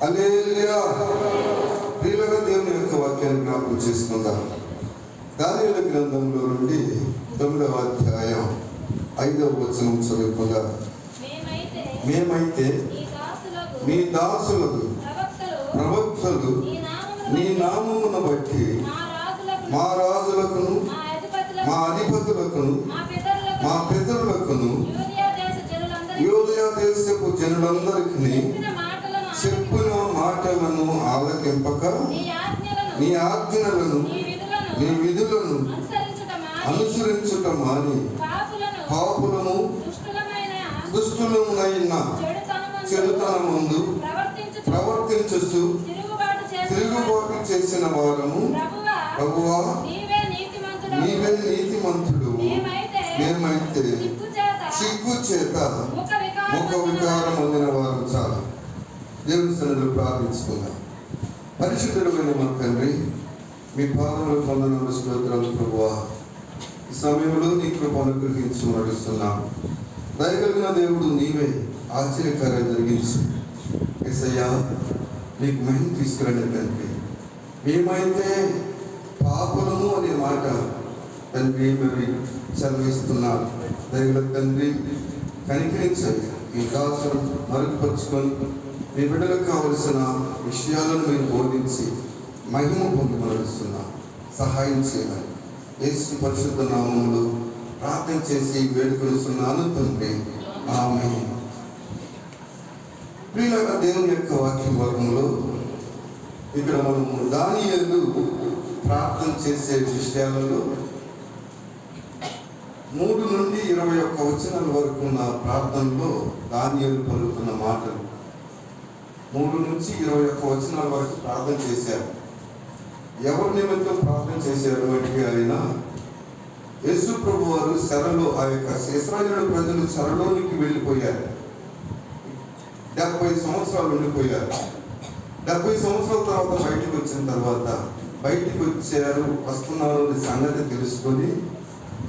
హల్లెలూయా. ప్రియులైన దేవుని యొక్క వాక్యాన్ని జ్ఞాపకం చేసుకుందాం. దానియేలు గ్రంథంలో నుండి 9వ అధ్యాయం 5వ వచనం చదువుకుందాం. మేమైతే నీ దాసులకు ప్రవక్తలు నీ నామమును బట్టి మా రాజులకును మా అధిపతులకును మా పితరులకును యూదయ దేశపు జనులందరికీ చెప్పిన మాటలను ఆలకింపక నీ ఆజ్ఞలను నీ విధులను అనుసరించుట మాని పాపులను దుష్టులమైన చెడుతనమందు ప్రవర్తించుచు తిరుగుబాటు చేసిన వారము ప్రభువా నీవే నీతిమంతుడు. మేమైతే సిగ్గు చేత ముఖ వికారం పొందిన వారు చాలు. దేవుని సన్నిధిలో ప్రార్థించుకుందాం. పరిశుద్ధుడైన మా తండ్రి, మీ పాదములు పొందన స్తోత్రాలు ప్రభువా. ఈ సమయంలో నీ కృప అనుగ్రహించి నడుస్తున్నాం. దయగలిగిన దేవుడు నీవే ఆశ్చర్యకార్యం జరిగించు. యేసయ్యా, నీకు మహిమ తీసుకురండి తండ్రి. మేమైతే పాపులము అనే మాట తండ్రి మరి చదివిస్తున్నారు. దయగల తండ్రి కనికరించండి. మీ దాసును మరుగుపరుచుకొని మీ బిడ్డలకు కావలసిన విషయాలను మీరు బోధించి మహిమ పొందుపరుస్తున్నా సహాయం చేయాలి. యేసు పరిశుద్ధ నామములో ప్రార్థన చేసి వేడుకొలుస్తున్నాను తండ్రి, ఆమేన్. ప్రియులారా, దేవుని యొక్క వాక్య భాగంలో ఇక్కడ మనము దానియేలు ప్రార్థన చేసే విషయాలలో 3 నుండి 21 వచనాల వరకు ఉన్న ప్రార్థనలో దానియేలు పలుకుతున్న మాటలు 3 నుంచి 21 వచనాల వరకు ప్రార్థన చేశారు. ఎవరి నిమిత్తం ప్రార్థన చేశారు అంటే ఆయన యేసు ప్రభు వారు చెరలో, ఆ యొక్క ఇశ్రాయేలు ప్రజలు చెరలోనికి వెళ్ళిపోయారు. 70 సంవత్సరాలు ఉండిపోయారు. 70 సంవత్సరాల తర్వాత బయటికి వచ్చిన తర్వాత బయటికి వస్తున్నారు అనే సంగతి తెలుసుకొని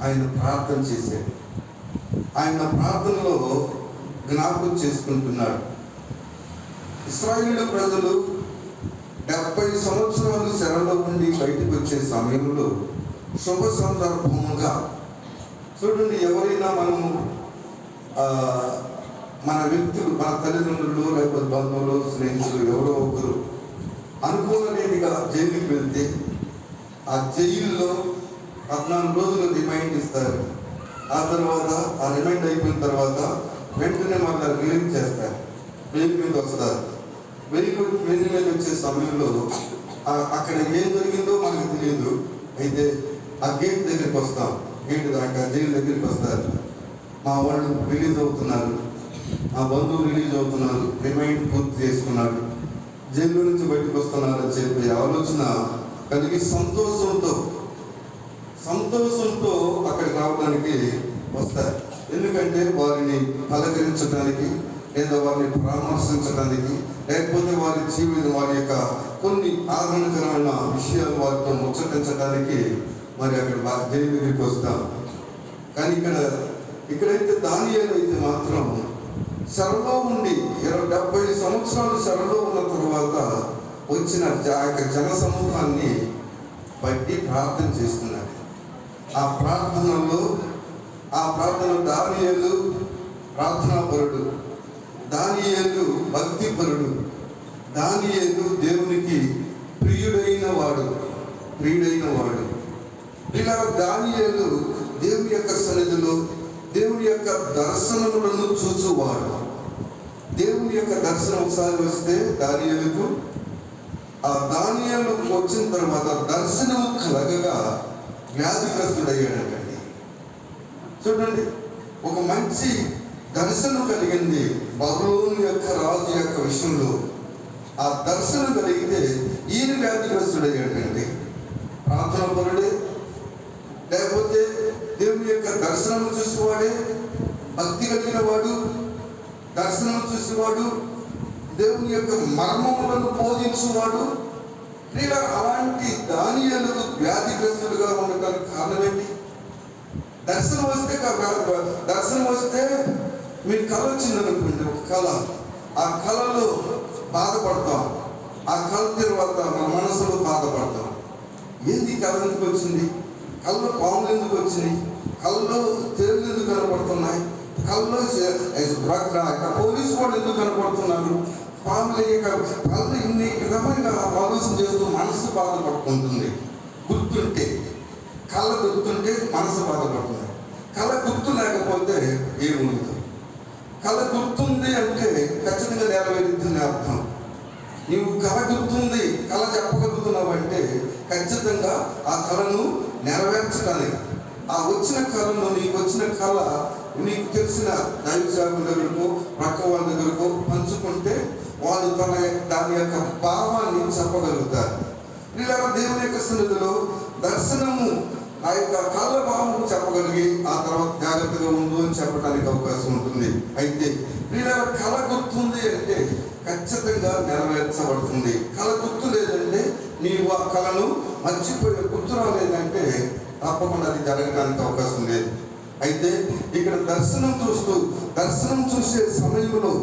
ఆయన ప్రార్థన చేశారు. ఆయన ప్రార్థనలో జ్ఞాపకం చేసుకుంటున్నాడు. ఇశ్రాయేలు ప్రజలు 70 సంవత్సరాలు చెరలో ఉండి బయటకు వచ్చే సమయంలో శుభ సందర్భముగా చూడండి, ఎవరైనా మనము మన వ్యక్తులు, మన తల్లిదండ్రులు లేకపోతే బంధువులు, స్నేహితులు ఎవరో ఒకరు అనుకోలేనిగా జైలుకి వెళ్తే ఆ జైల్లో 14 రోజులు రిమైండ్ ఇస్తారు. ఆ తర్వాత ఆ రిమైండ్ అయిపోయిన తర్వాత వెంటనే మళ్ళీ రిలీజ్ చేస్తారు. బెయిల్ మీద వస్తారు. బెయిల్ మీద వచ్చే సమయంలో అక్కడ ఏం జరిగిందో మనకు తెలియదు. అయితే ఆ గేట్ దగ్గరికి వస్తాం. గేట్ దాకా జైలు దగ్గరికి వస్తారు. మా వాళ్ళు రిలీజ్ అవుతున్నారు, మా బంధువులు రిలీజ్ అవుతున్నారు, రిమైండ్ పూర్తి చేసుకున్నాడు, జైలు నుంచి బయటకు వస్తున్నారని చెప్పి ఆలోచన కలిగి సంతోషంతో అక్కడికి రావడానికి వస్తారు. ఎందుకంటే వారిని పలకరించడానికి లేదా వారిని పరామర్శించడానికి లేకపోతే వారి జీవితం, వారి యొక్క కొన్ని ఆనందకరమైన విషయాలు వారితో ముచ్చటించడానికి మరి అక్కడ జైలు దగ్గరికి వస్తాం. కానీ ఇక్కడైతే దానియేలు అయితే మాత్రం చెరలో ఉండి 70 సంవత్సరాలు చెరలో ఉన్న తర్వాత వచ్చిన జన సమూహాన్ని బట్టి ప్రార్థన చేస్తున్నాడు. ఆ ప్రార్థన దానియేలు ప్రార్థనాపరుడు, దానియేలు భక్తిపరుడు, దానియేలు దేవునికి ప్రియుడైన వాడు. ఇలా దానియేలు దేవుని యొక్క సన్నిధిలో దేవుని యొక్క దర్శనములను చూచువాడు. దేవుని యొక్క దర్శనం ఒకసారి వస్తే దానియేలుకు, ఆ దానియేలుకు వచ్చిన తర్వాత దర్శనము కలగగా వ్యాధిగ్రస్తుడయ్యాడండి. చూడండి, ఒక మంచి దర్శనం కలిగింది బబులోను యొక్క రాజు యొక్క విషయంలో. ఆ దర్శనం కలిగితే ఈయన వ్యాధిగ్రస్తుడయ్యాడండి. ప్రార్థన పరుడే, లేకపోతే దేవుని యొక్క దర్శనం చూసేవాడే, భక్తి కలిగిన వాడు, దర్శనం చూసేవాడు, దేవుని యొక్క మర్మములను బోధించేవాడు. లేదా అలాంటి దానియేలుకు వ్యాధిగ్రస్తుడుగా ఉండటానికి కారణం ఏంటి? దర్శనం వస్తే మీకు కళ వచ్చిందనుకోండి, ఒక కళ. ఆ కళలో బాధపడతాం. ఆ కళ తర్వాత మన మనసులో బాధపడతాం. ఏంది కళ ఎందుకు వచ్చింది? కళ్ళలో పాములు ఎందుకు వచ్చినాయి? కళ్ళలో తేళ్లు ఎందుకు కనపడుతున్నాయి? కళ్ళలో పోలీసు వాళ్ళు ఎందుకు కనపడుతున్నారు? పాములు కళ్ళు ఇన్ని విధంగా ఆలోచన చేస్తూ మనసు బాధపడుతుంటుంది. గుర్తుంటే కళ్ళ గుర్తుంటే మనసు బాధపడుతుంది. కళ గుర్తు లేకపోతే ఏముండదు. కళ గుర్తుంది అంటే ఖచ్చితంగా నెరవేరుతుంది అర్థం. నీవు కళ గుర్తుంది, కళ చెప్పగలుగుతున్నావు అంటే ఖచ్చితంగా ఆ కళను నెరవేర్చడానికి, ఆ వచ్చిన కళను, నీకు వచ్చిన కళ నీకు తెలిసిన దైవ సేవకుల దగ్గరకు, పక్క వాళ్ళ దగ్గరకు పంచుకుంటే వాళ్ళు దాని యొక్క భావాన్ని చెప్పగలుగుతారు. ఇలా దేవుని యొక్క సన్నిధిలో దర్శనము ఆ యొక్క కళ్ళ భావం చెప్పగలిగి ఆ తర్వాత జాగ్రత్తగా ఉండు అని చెప్పడానికి అవకాశం ఉంటుంది. అయితే ఇలా కళ గుర్తుంది అంటే ఖచ్చితంగా నెరవేర్చబడుతుంది. కళ గుర్తు లేదంటే నీవు ఆ కళను మర్చిపోయే, గుర్తు రాలేదంటే తప్పకుండా అది జరగడానికి అవకాశం లేదు. అయితే ఇక్కడ దర్శనం చూసే సమయంలో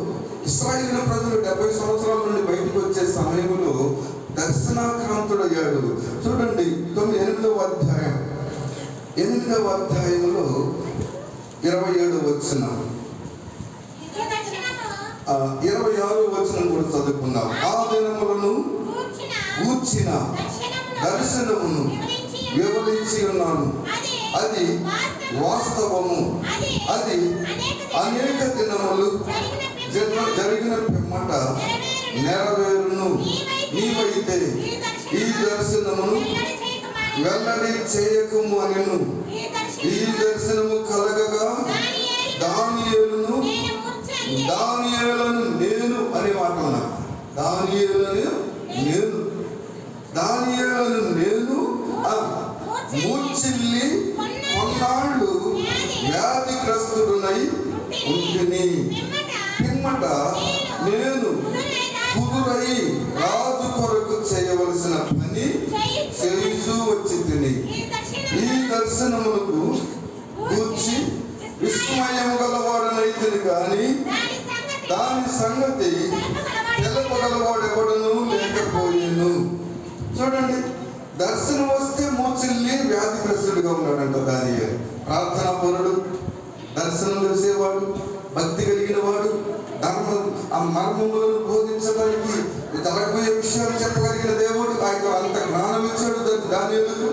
ఇశ్రాయేలు ప్రజలు 70 సంవత్సరాల నుండి బయటకు వచ్చే సమయంలో దర్శనాక్రాంతుడయ్యాడు. చూడండి 8వ అధ్యాయంలో 27వ వచనం, 26వ వచనం కూడా చదువుకుందాం. ఆ దినములను గూర్చిన దర్శనమును వివరించి ఉన్నాను, అది వాస్తవము, అది అనేక దినములు జరిగిన పిమ్మట నెరవేరును. నీవైతే ఈ దర్శనమును వెల్లడి చేయకము అనెను. ఈ దర్శనము కలగగా దానియేలును నేను అనే మాట ఉన్నా. దానియేలును నేను మూర్ఛిల్లి కొన్నాళ్ళు వ్యాధిగ్రస్తుడునై ఉంటిని. పిమ్మట నేను కుదురై రాజు కొరకు చేయవలసిన పని చేస్తూ వచ్చి తిని ఈ దర్శనములకు గూర్చి విస్మయం గలవాడనైతిని కానీ దాని సంగతి తెలపగలవాడెవడను లేకపోయాను. చూడండి, దర్శనం వస్తే మూర్ఛిల్లి వ్యాధిగ్రస్తుడిగా ఉన్నాడంట దానియేలు. ప్రార్థనా పరుడు, దర్శనం చేసేవాడు, భక్తి కలిగిన వాడు, ఆ మర్మములను బోధించడానికి, జరగబోయే విషయాలు చెప్పగలిగిన దేవుడు ఆయన అంత జ్ఞానం ఇచ్చాడు. దానియేలుకు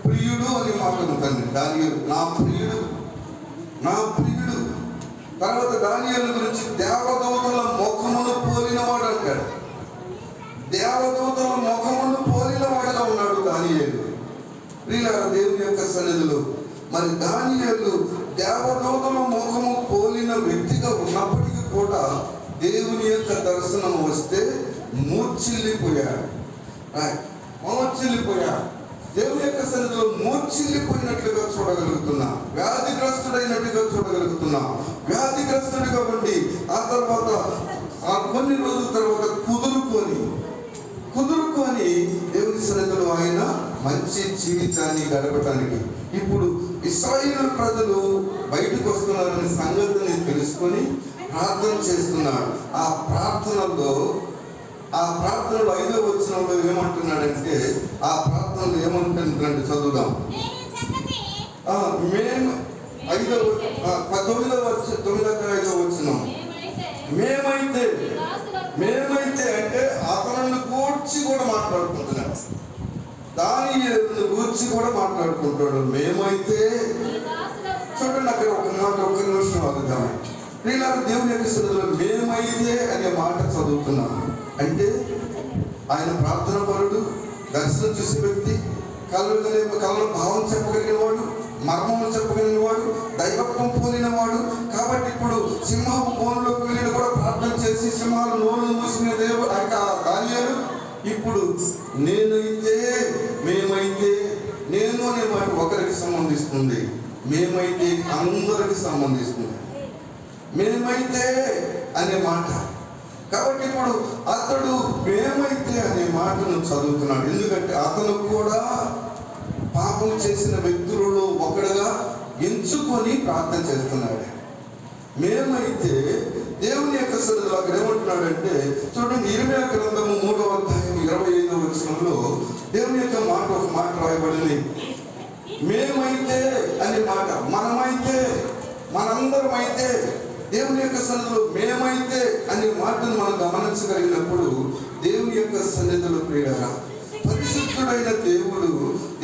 ప్రియుడు అని మాట ఉంటుంది. దానియేలు నా ప్రియుడు. తర్వాత దానియేలు గురించి దేవదూతల ముఖమును పోలినవాడు అంటాడు. దేవదూతల ముఖమును పోలినవాడుగా ఉన్నాడు దానియేలు. ప్రియులారా, దేవుని యొక్క సన్నిధిలో మరి దానియేలు దేవదూతల ముఖము పోలిన వ్యక్తిగా ఉన్నప్పటికీ కూడా దేవుని యొక్క దర్శనం వస్తే మూర్ఛిల్లిపోయాడు. దేవుని యొక్క సన్నిధిలో మూర్ఛిల్లిపోయినట్లుగా చూడగలుగుతున్నా, వ్యాధిగ్రస్తుడైనట్టుగా చూడగలుగుతున్నా. వ్యాధిగ్రస్తుడిగా ఉండి ఆ తర్వాత కొన్ని రోజుల తర్వాత కుదురుకొని దేవుని సన్నిధిలో ఆయన మంచి జీవితాన్ని గడపడానికి, ఇప్పుడు ఇశ్రాయేలు ప్రజలు బయటకు వస్తున్నారనే సంగతిని తెలుసుకొని ప్రార్థన చేస్తున్నాడు. ఆ ప్రార్థనలో 5వ వచనంలో ఏమంటున్నాడంటే, ఆ ప్రార్థనలో ఏమంటున్నాడంటే చదువుదాం. మేము 9వ వచనం, మేమైతే అంటే అతను గూర్చి కూడా మాట్లాడుకుంటున్నాడు. దానియేలును గూర్చి కూడా మాట్లాడుకుంటాడు. మేమైతే చూడండి, అక్కడ ఒక నిమిషం ఆగుదాం. ఇలా దేవుని యొక్క సన్నిధిలో మేమైతే అనే మాట చదువుతున్నాం అంటే ఆయన ప్రార్థన పరుడు, దర్శనం చూసే వ్యక్తి, కళ్ళ భావం చెప్పగలిగిన వాడు, మర్మము చెప్పగలిగిన వాడు, దైవత్వం పోలిన వాడు. కాబట్టి ఇప్పుడు సింహపు బోనులోకి వెళ్ళి కూడా ప్రార్థన చేసి సింహాలు నోరును మూసిన దేవుడు దానియేలు ఇప్పుడు మేమైతే నేను అనే మాట ఒకరికి సంబంధిస్తుంది, మేమైతే అందరికి సంబంధిస్తుంది. మేమైతే అనే మాట కాబట్టి ఇప్పుడు అతడు మేమైతే అనే మాటను చదువుతున్నాడు. ఎందుకంటే అతను కూడా పాపం చేసిన వ్యక్తులలో ఒకడుగా ఎంచుకొని ప్రార్థన చేస్తున్నాడు. మేమైతే దేవుని యొక్క సన్నిధిలో అక్కడ ఏమంటున్నాడంటే చూడండి, ఇర్మియా గ్రంథము 3వ అధ్యాయం 25వ వచనంలో దేవుని యొక్క ఒక మాట రాయబడింది. మేమైతే అనే మాట, మనమైతే, మనందరం అయితే, దేవుని యొక్క సన్నిధిలో మేమైతే అనే మాటను మనం గమనించగలిగినప్పుడు దేవుని యొక్క సన్నిధిలో ప్రియులారా పరిశుద్ధుడైన దేవుడు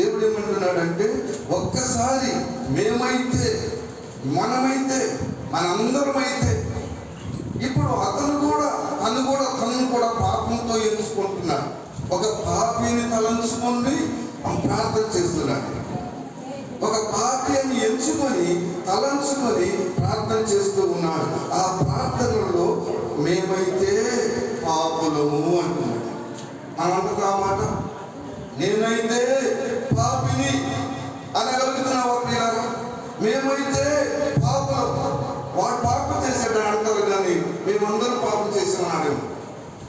ఏమంటున్నాడంటే ఒక్కసారి మేమైతే, మనమైతే, మనందరం అయితే, ఇప్పుడు తను కూడా పాపంతో ఎంచుకుంటున్నాడు. ఒక పాపిని తలంచుకొని ప్రార్థన చేస్తున్నాడు. ఒక పాపిని ఎంచుకొని తలంచుకొని ప్రార్థన చేస్తూ ఉన్నాడు. ఆ ప్రార్థనలో మేమైతే పాపులము అంటున్నాడు. మనం అంటున్నా మాట, నేనైతే పాపిని అనగలుగుతున్నావా ప్రియులారా? మేమైతే పాపులం. వాడు పాపం చేశాడు అంటారు, కానీ మేమందరం పాపం చేసామన్నాడు.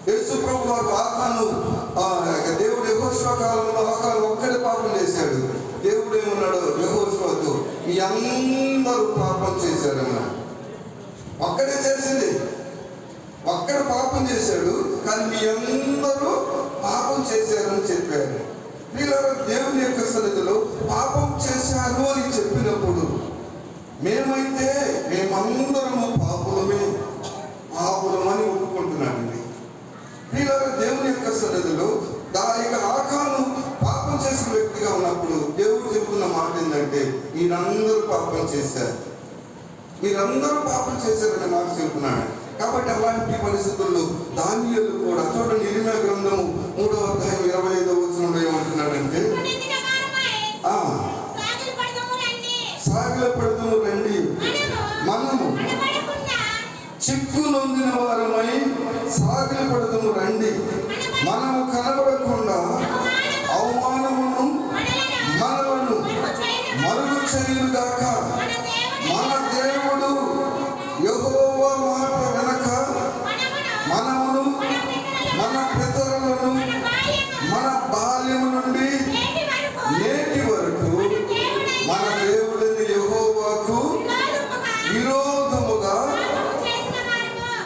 యేసు ప్రభు వారు ఆకాను దేవుడు యెహోషువ కాలంలో ఆకాను ఒక్కడే పాపం చేశాడు. దేవుడు ఏమన్నాడు యెహోషువతో, మీ అందరూ పాపం చేశారన్నాడు. ఒక్కడే చేసింది, ఒక్కడ పాపం చేశాడు, కానీ మీ అందరూ పాపం చేశారని చెప్పారు. వీళ్ళ దేవుని యొక్క సన్నిధిలో పాపం చేశారు అని చెప్పినప్పుడు మేమందరము పాపులమని ఒప్పుకుంటున్నాడండి. వీళ్ళ దేవుని యొక్క సన్నిధిలో ఆకాను పాపం చేసిన వ్యక్తిగా ఉన్నప్పుడు దేవుడు చెబుతున్న మాట ఏంటంటే మీరందరూ పాపం చేశారు, మీరందరూ పాపం చేశారనే మాట చెబుతున్నాడు. కాబట్టి అలాంటి పరిస్థితుల్లో దానియేలు కూడా చూడండి, ఇర్మియా గ్రంథము 3వ అధ్యాయం 25వ వచనంలో ఏమంటున్నాడంటే సాగిలపడదుము రండి, మనము చిక్కు నొందిన వారమై సాగిలపడదుము రండి, మనము కనబడకుండా అవమానమును మనలను మరుగు చేయుగాక. మన దేవుడు యెహోవా మాట వెనక మనమును మన పితరులను మన బాల్యము నుండి నేటి వరకు మన దేవుడిని యెహోవాకు విరోధముగా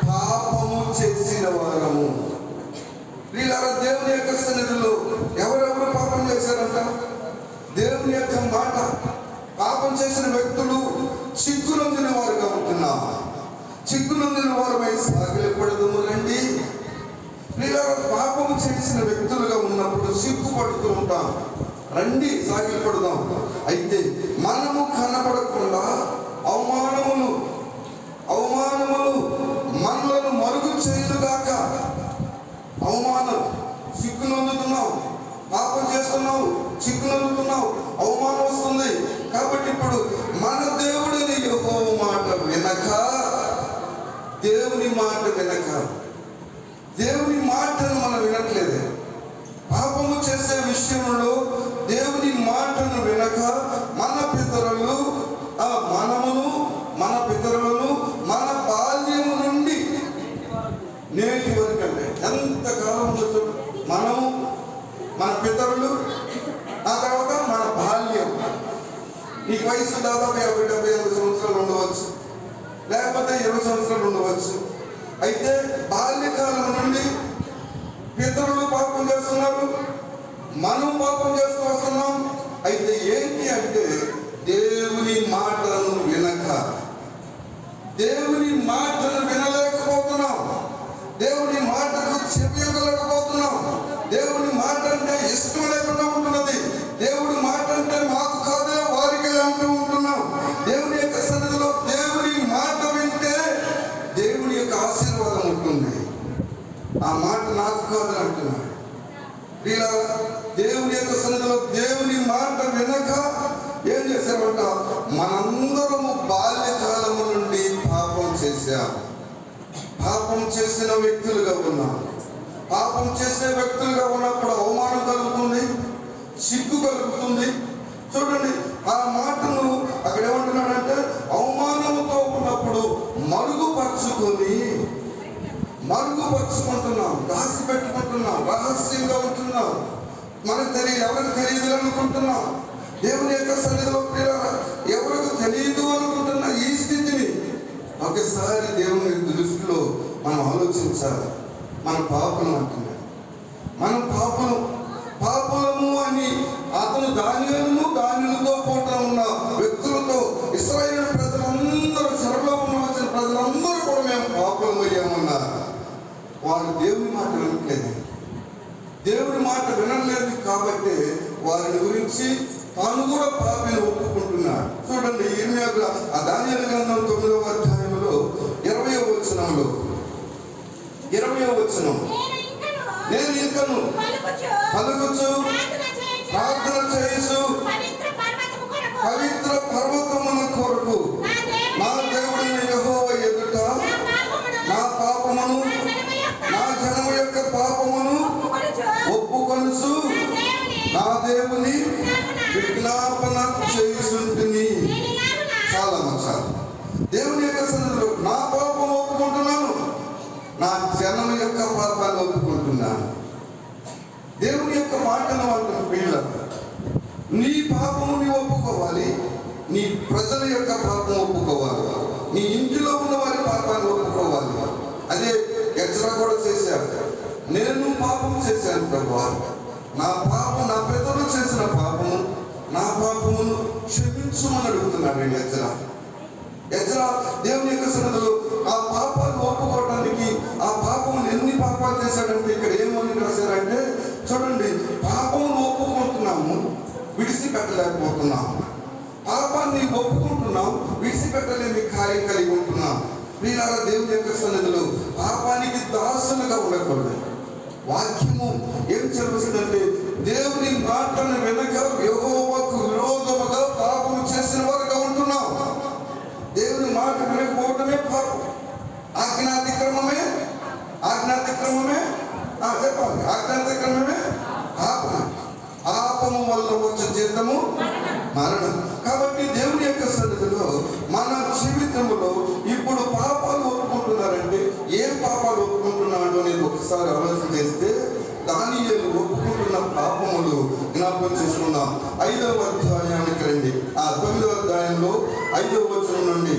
పాపము చేసిన వారము. వీళ్ళ దేవుని యొక్క సన్నిధిలో ఎవరెవరు పాపం చేశారంట? దేవుని యొక్క మాట పాపం చేసిన వ్యక్తులు చిక్కునొందిన వారుగా ఉంటున్నాం. చిక్కునొందిన వారమై సాగిలపడదుము రండి. వీళ్ళ పాపం చేసిన వ్యక్తులుగా ఉన్నప్పుడు సిగ్గుపడుతూ ఉంటాం. రండి సాగిలపడదాం. అయితే మనము కనబడకుండా అవమానములు మనలను మరుగు చేయుగాక. అవమానం, సిగ్గునొందుతున్నావు, పాపం చేస్తున్నావు, సిగ్గునొందుతున్నావు, అవమానం వస్తుంది. కాబట్టి ఇప్పుడు మన దేవుడిని యెహోవా మాట వినక, దేవుని మాట వినక, దేవుని మాటను మనం వినట్లేదు. పాపము చేసే విషయంలో దేవుని మాటను వినక మన పితరులు మన పితరులను మన బాల్యము నుండి నేటి వరకు అంటే ఎంతకాలం మనము మన పితరులు, ఆ తర్వాత మన బాల్యం. నీకు వయసు దాదాపు 50-75 సంవత్సరాలు ఉండవచ్చు, లేకపోతే 20 సంవత్సరాలు ఉండవచ్చు. అయితే బాల్యకాలం నుండి పితరులు పాపం చేస్తున్నారు, మనం పాపం చేస్తూ వస్తున్నాం. అయితే ఏంటి అంటే దేవుని మాటలను వినక, దేవుని మాటను వినలేకపోతున్నాం, దేవుని మాటకు చెవియగలేకపోతున్నాం. దేవుని మాట అంటే ఇష్టం లేకుండా ఉంటున్నది. దేవుడి మాట అంటే మాకు కాదే వారికి అంటూ ఉంటున్నాం. దేవుని యొక్క సన్నిధిలో దేవుని మాట వింటే దేవుని యొక్క ఆశీర్వాదం ఉంటుంది. ఆ మాట నాకు కాదని అంటున్నాడు. ఇలా దేవుని యొక్క సన్నిధిలో దేవుని మాట వినక ఏం చేశామంట? మనందరము బాల్యకాలము నుండి పాపం చేశాం. పాపం చేసిన వ్యక్తులుగా ఉన్నాం. పాపం చేసే వ్యక్తులుగా ఉన్నప్పుడు అవమానం కలుగుతుంది, సిగ్గు కలుగుతుంది. చూడండి, ఆ మాటను అక్కడ ఏమంటున్నాడంటే అవమానంతో ఉన్నప్పుడు మరుగుపరుచుకుంటున్నాం, దాసి పెట్టుకుంటున్నాం, రహస్యంగా ఉంటున్నాం, మనకు ఎవరికి తెలియదు అనుకుంటున్నాం. దేవుని యొక్క సన్నిధిలో ఎవరికి తెలియదు అనుకుంటున్న ఈ స్థితిని ఒకసారి దేవుని దృష్టిలో మనం ఆలోచించాలి. మన పాపలు అంటున్నాడు. మనం పాపులము అని అతను దానిలతో పూట ఉన్న వ్యక్తులతో ఇశ్రాయేలు ప్రజలందరూ, చెరలో ఉన్న వచ్చిన ప్రజలందరూ కూడా మేము పాపులము అయ్యామన్నారు. వారు దేవుని మాట వినట్లేదు. దేవుడి మాట వినలేదు కాబట్టి వారిని గురించి తాను కూడా పాపిని ఒప్పుకుంటున్నాడు. చూడండి, ఆ దానియేలు గ్రంథం 9వ అధ్యాయంలో 20వ వచనంలో, 20వ వచనం, నేను ఇంకను పలుకుచు ప్రార్థన చేయుచు పవిత్ర పర్వతముల కొరకు నా దేవుడైన యెహోవా ఎదుట నా పాపమును, నా జనము యొక్క పాపమును ఒప్పుకొనుచు నా దేవుని విజ్ఞాపన చేయుచుంటిని. చాలా మంచాలు దేవుని యొక్క సన్నిధిలో నా పాపం ఒప్పుకుంటున్నాను, నా జనం యొక్క పాపాన్ని ఒప్పుకుంటున్నాను. దేవుని యొక్క మాటను అంటున్న పిల్లలు, నీ పాపము నీ ఒప్పుకోవాలి, నీ ప్రజల యొక్క పాపం ఒప్పుకోవాలి, నీ ఇంటిలో ఉన్న వారి పాపాన్ని ఒప్పుకోవాలి. అదే ఎజ్రా కూడా చేశారు. నేను పాపం చేశాను ప్రభువా, నా పాపం, నా పెద్దలు చేసిన పాపము, నా పాపమును క్షమించుమని అడుగుతున్నాడు ఎజ్రా దేవుని యొక్క సన్నిధిలో ఆ పాపాలు ఒప్పుకోవడానికి. ఆ పాపమును ఎన్ని పాపాలు చేశాడంటే ఇక్కడ ఏమని రాశారంటే, చూడండి, పాపమును ఒప్పుకుంటున్నాము, విడిచిపెట్టలేకపోతున్నాము. పాపాన్ని ఒప్పుకుంటున్నాం, విడిచిపెట్టలేని కార్యం కలిగి ఉంటున్నాం. వీళ్ళ దేవుని యొక్క సన్నిధిలో పాపానికి దాసులుగా ఉండకూడదు. వాక్యము ఏం చెబుతుందంటే, దేవుని మాటను వెనక యెహోవాకు విరోధముగా పాపము చేసిన వారుగా ఉంటున్నాం. దేవుని మాట వినకపోవటమే పాపం. ఆజ్ఞాతిక్రమమే చెప్పాలి. ఆజ్ఞాతిక్రమమే పాపము వల్ల వచ్చే జీతము మరణం. కాబట్టి దేవుని యొక్క సన్నిధిలో మన జీవితంలో ఇప్పుడు పాపాలు ఒప్పుకుంటున్నారంటే ఏం పాపాలు ఒప్పుకుంటున్నాడు అనేది ఒకసారి ఆలోచన చేస్తే, దానియేలు ఒప్పుకుంటున్న పాపములు జ్ఞాపకం చేసుకుందాం. 5వ అధ్యాయానికి రండి. ఆ 9వ అధ్యాయంలో 5వ వచనం నుండి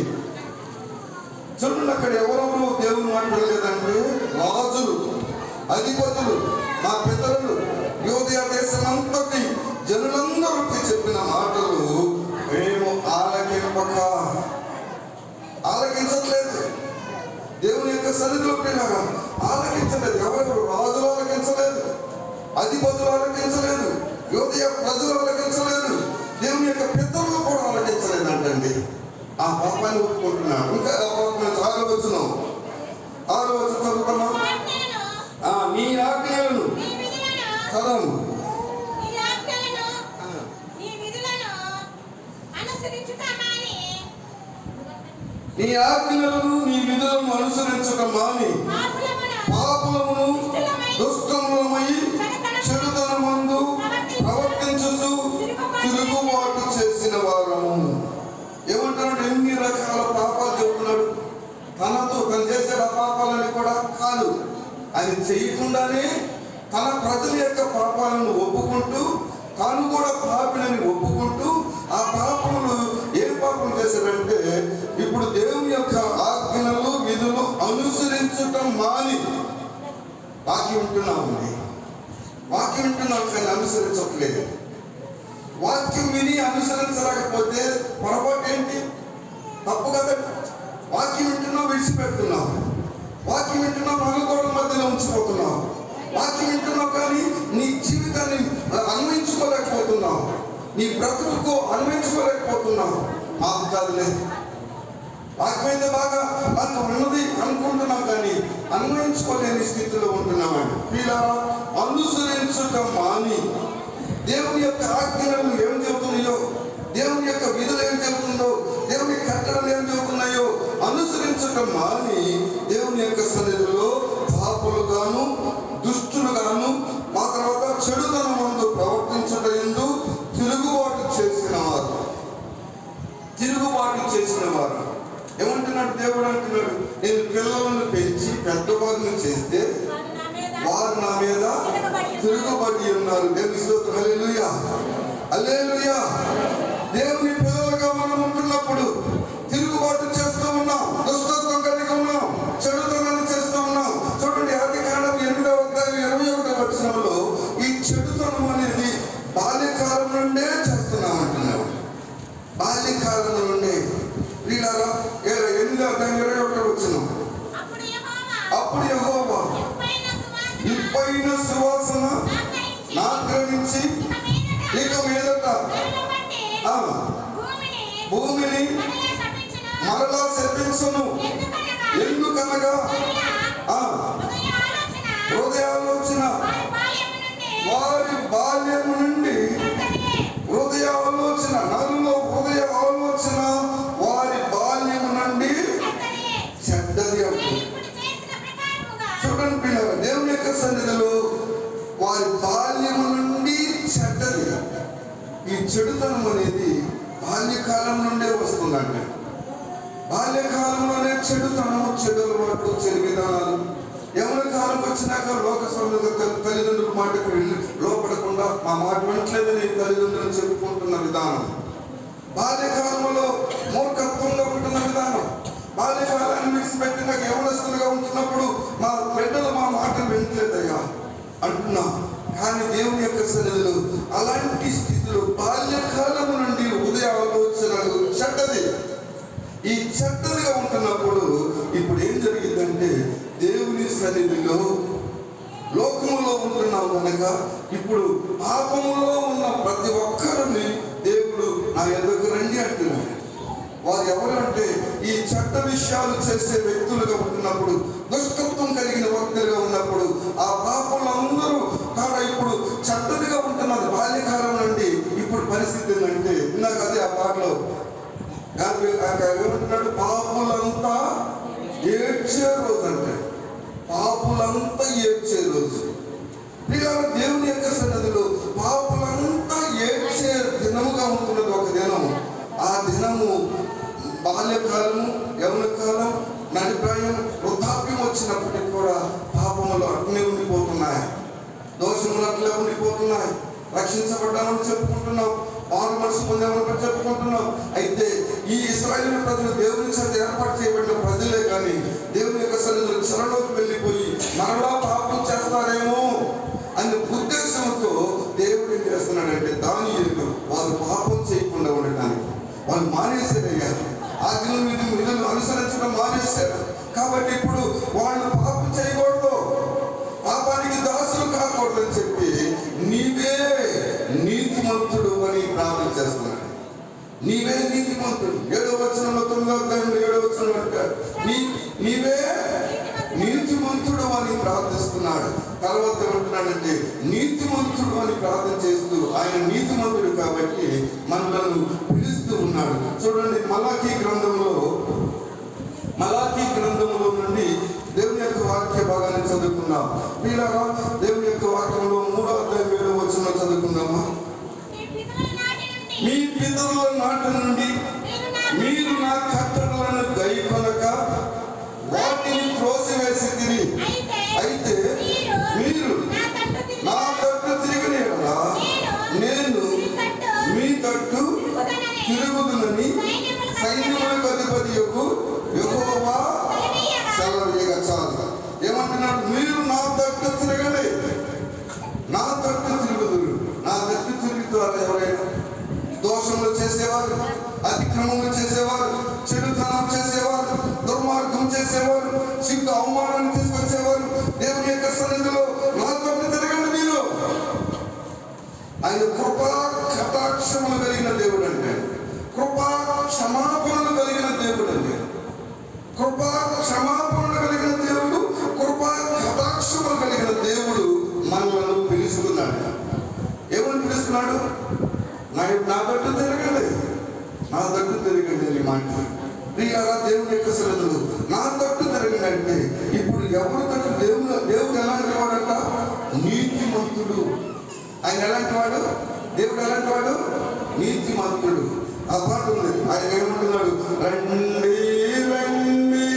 చూడండి. అక్కడ ఎవరెవరు దేవుని మాట్లాడలేదంటే, రాజులు, అధిపతులు, మా పితరులు, యోదయ దేశమంతటి జనులందరికీ చెప్పిన మాటలు మేము ఆలకించట్లేదు. దేవుని యొక్క సన్నిధిలో ఆలకించలేదు. ఎవరెవరు? రాజులు ఆలకించలేదు, అధిపతులు ఆలకించలేదు, యోదయ ప్రజలు ఆలకించలేదు, దేవుని యొక్క పితరులు కూడా ఆలకించలేదు అంటండి. ఆ పాపాన్ని ఒప్పుకుంటున్నాడు. ఇంకా ఆ పాపం 6వ వచనం చదువుకున్నాం. నీ ఆజ్ఞలను చదవము, నీ ఆజ్ఞలను నీ విధులను అనుసరించక మాని పాపులమును దుష్టములమై చెడుతనమందు ప్రవర్తించుచు తిరుగుబాటు చేసిన వారము. ఏమంటున్నాడు? ఎన్ని రకాల పాపాలు చెబుతున్నాడు. తను చేసే ఆ పాపాలని కూడా కాదు, అది చేయకుండానే తన ప్రజల యొక్క పాపాలను ఒప్పుకుంటూ, తాను కూడా పాపినని ఒప్పుకుంటూ, ఆ పాపములు ఏ పాపం చేశాడంటే, ఇప్పుడు దేవుని యొక్క ఆజ్ఞలు విధులు అనుసరించటం మాని, వాక్యం వింటున్నామండి, వాక్యం వింటున్నాం కానీ అనుసరించట్లేదు. వాక్యం విని అనుసరించలేకపోతే పొరపాటు ఏంటి? తప్పు కదా. వాక్యం వింటున్నాం, విడిచిపెడుతున్నాం. వాక్యం వింటున్నాం, అనుకోవడం మధ్యలో ఉంచిపోతున్నాం. వాక్యం వింటున్నావు కానీ నీ జీవితాన్ని అన్వయించుకోలేకపోతున్నావు, నీ బ్రతుకు అన్వయించుకోలేకపోతున్నావు. మాకు కాదులే, వాక్యం అయితే బాగా అంత ఉన్నది అనుకుంటున్నాం కానీ అన్వయించుకోలేని స్థితిలో ఉంటున్నామండి. వీళ్ళారా అనుసరించుట మాని, దేవుని యొక్క ఆజ్ఞలు ఏం చెబుతున్నాయో, దేవుని యొక్క విధులు ఏం చెబుతుందో, దేవుని కట్టడలు ఏం చెబుతున్నాయో అనుసరించటం మాని దేవుని యొక్క సన్నిధిలో పాపులుగాను దుష్టులుగాను, మా తర్వాత చెడుతనం ముందు ప్రవర్తించుట యందు తిరుగుబాటు చేసిన వారు. ఏమంటున్నాడు దేవుడు? అంటున్నాడు, నేను పిల్లలను పెంచి పెద్దవారిని చేస్తే వారు నా మీద తిరుగుబడి ఉన్నారు. దేవుని స్తోత్రం. హల్లెలూయా, హల్లెలూయా. దేవుని పిల్లలుగా మనం ఉంటున్నప్పుడు తిరుగుబాటు చేస్తూ ఉన్నాం, దుష్ట అప్పుడు యెహోవా ఇప్పైన సువాసన నాగ్రహించి ఇక మీదట భూమిని మరలా శపించును. ఎందుకనగా హృదయాలోచన వారి బాల్యము నుండి హృదయ ఆలోచన, నరులో హృదయ ఆలోచన వారి బాల్యము నుండి చెడ్డది అవుతుంది. చూడండి పిల్లలు, దేవుని యొక్క సన్నిధిలో వారి బాల్యము నుండి చెడ్డది. ఈ చెడుతనం అనేది బాల్యకాలం నుండే వస్తుందంట. బాల్యకాలంలోనే చెడుతనము, చెడు అలవాట్లు, చెడు విధానాలు. యవ్వన కాలం వచ్చినాక లోక తల్లిదండ్రుల మాటకు వెళ్ళి లోపడకుండా మా మాట వినట్లేదని తల్లిదండ్రులు చెప్పుకుంటున్న విధానం, బాల్యకాలంలో మూర్ఖత్వంగా ఉంటున్న విధానం, బాల్యకాలాన్ని విడిచిపెట్టినాక యవ్వనస్తులుగా ఉంటున్నప్పుడు మా బిడ్డలు మా మాట వినట్లేదయ్యా అంటున్నాం. కానీ దేవుని యొక్క సన్నిధిలో అలాంటి స్థితిలో బాల్యకాలం నుండి ఉదయ ఆలోచనలు చెడ్డది. ఈ చెడ్డదిగా ఉంటున్నప్పుడు ఇప్పుడు ఏం జరిగిందంటే, దేవుని సన్నిధిలో లోకములో ఉంటున్నాం కనుక ఇప్పుడు పాపములో ఉన్న ప్రతి ఒక్కరిని దేవుడు నా ఎదురుకు రండి అంటున్నాడు. వారు ఎవరంటే ఈ చెడ్డ విషయాలు చేసే వ్యక్తులుగా ఉంటున్నప్పుడు, దుష్టత్వం కలిగిన వ్యక్తులుగా ఉన్నప్పుడు ఆ పాపలందరూ కాగా ఇప్పుడు చెడ్డదిగా ఉంటున్నది బాల్యకాలం నుండి. ఇప్పుడు పరిస్థితి ఏంటంటే, నాకు అదే ఆ పాటలో ఏమంటున్నాడు, పాపులంతా ఏడ్చే రోజు అంటే, పాపులంతా ఏడ్చే రోజు. దేవుని యొక్క సన్నిధిలో పాపులంతా ఏడ్చే దినముగా ఉంటున్నది ఒక దినము. ఆ దినము బాల్యకాలము, యవ్వనకాలం, నడిప్రాయం, వృద్ధాప్యం వచ్చినప్పటికీ కూడా పాపములు అట్నే ఉండిపోతున్నాయి, దోషములు అట్లే ఉండిపోతున్నాయి. రక్షించబడ్డామని చెప్పుకుంటున్నాం, మారు మనసు పొందామని చెప్పుకుంటున్నాం. అయితే ఈ ఇశ్రాయేలు ప్రజలు దేవుని చేత ఏర్పాటు చేయబడిన ప్రజలే కానీ దేవుని యొక్క సన్నిధిలో చెరలోకి వెళ్ళిపోయి మరలా పాపం చేస్తారేమో అనే ఉద్దేశంతో దేవుడు ఏం చేస్తున్నాడంటే, దానియేలు వారు పాపం చేయకుండా ఉండటానికి వాళ్ళు మానేశారయ్యారు. ఆజ్ఞల విధులను అనుసరించడం మానేశారు. కాబట్టి ఇప్పుడు వాళ్ళు పాపం చేయకూడదు, పాపానికి దాసులు కాకూడదు అని చెప్పి నీవే నీతిమంతుడు అని ప్రార్థన చేస్తున్నాడు. నీవే నీతిమంతుడు. 7వ వచనంలో 9వ అధ్యాయంలో 7వ వచనంలో అంటాడు, నీవే నీతిమంతుడు అని ప్రార్థిస్తున్నాడు. తర్వాత ఏమంటున్నాడంటే, నీతిమంతుడు అని ప్రార్థన చేస్తూ ఆయన నీతిమంతుడు కాబట్టి మనలను పిలుస్తూ ఉన్నాడు. చూడండి, మలాకీ గ్రంథంలో నుండి దేవుని యొక్క వాక్య భాగాన్ని చదువుకుందాం. వీళ్ళరా దేవుని యొక్క వాక్యంలో 3వ అధ్యాయం 7వ వచనంలో చదువుకుందామా. మీ పితరుల నాటి నుండి మీరు నా కట్టడలను గైకొనక వాటిని త్రోసివేసితిరి. అయితే మీరు నా తట్టు తిరిగిన యెడల నేను మీ తట్టు తిరుగుదునని సైన్యములకు అధిపతియగు యెహోవా సెలవీయగా చాలు. ఏమంటున్నాడు? మీరు నా తట్టు తిరగలే, నా తట్టు తిరుగుదురు. నా తట్టు తిరుగుతారు ఎవరైనా దోషములు చేసేవారు, అతిక్రమములు చేసేవారు, చెడుతనం చేసేవారు, దుర్మార్గం చేసేవారు, సిగ్గు అవమానాన్ని తీసుకొచ్చేవారు దేవుని యొక్క సన్నిధిలో నా తట్టు తిరగండి. మీరు ఆయన కృపా కటాక్షములు కలిగిన దేవుడు అంటే, కృపా క్షమాపణలు కలిగిన దేవుడు అంటే, కృపా క్షమాపణలు కలిగిన దేవుడు, కృపా కటాక్షములు కలిగిన దేవుడు మనలను పిలుస్తున్నాడు. ఏమని పిలుస్తున్నాడు? నా తట్టు తిరగండి, నా తట్టు తిరగండి అని మాట. ప్రియారా, దేవుని యొక్క సన్నిధిలో నా తట్టు తిరగండి అంటే ఇప్పుడు ఎవరి తట్టు? దేవుడు ఎలాంటి వాడంట? నీతిమంతుడు. ఆయన ఎలాంటి వాడు? దేవుడు ఎలాంటి వాడు? నీతిమంతుడు. ఆ పాట ఉంది, ఆయన ఏమంటున్నాడు? రండి రండి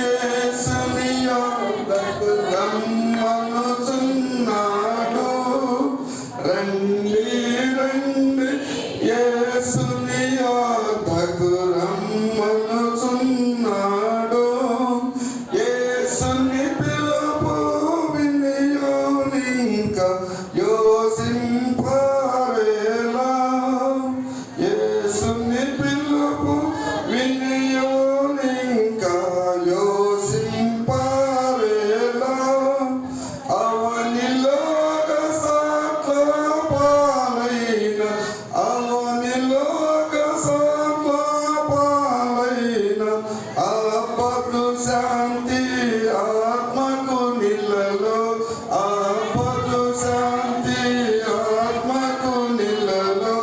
యేసుని యొద్దకు రమ్మనుచున్నాడు, రండి రండి యేసుని యొద్దకు రమ్మనుచున్నాడు. యేసుని పిలుపు వినియోనింక యోసింపవేలా, యేసుని పిలుపు వినియోనింక శాంతి ఆత్మకు నిలలో, ఆపదు శాంతి ఆత్మకు నిలలో.